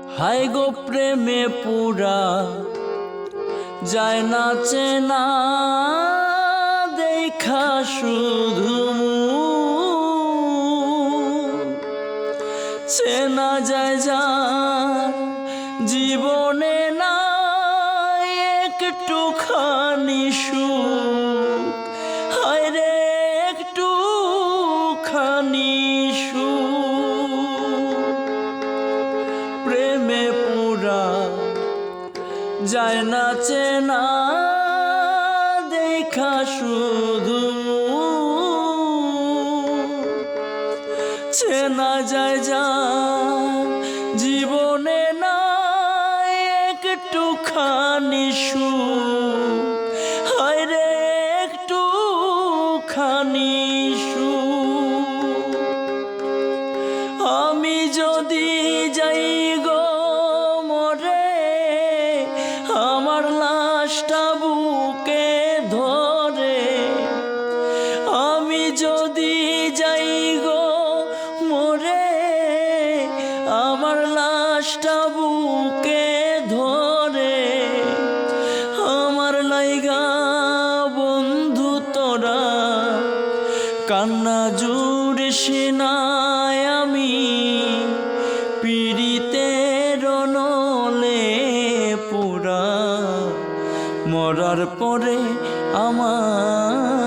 हाय गो प्रेमे पूरा যায় না চেনা দেখা শুধু চেনা যায় যার জীবনে না একটুখানি সুখ হায় রে একটুখানি সুখ প্রেমে পুরা যায় না চেনা দেখা শুধু চেনা যায় যা জীবনে না একটুখানি সুখ হায় রে একটুখানি সুখ আমি যদি যাই গো মরে আমার লাশটা বুকে ধরে আমি যদি যাই গো মরে আমার লাশটা বুকে ধরে আমার লাইগা বন্ধু তোরা কান্না জুড়িস না আমি পীড়িতের নলে পুরা মরার পরে আমার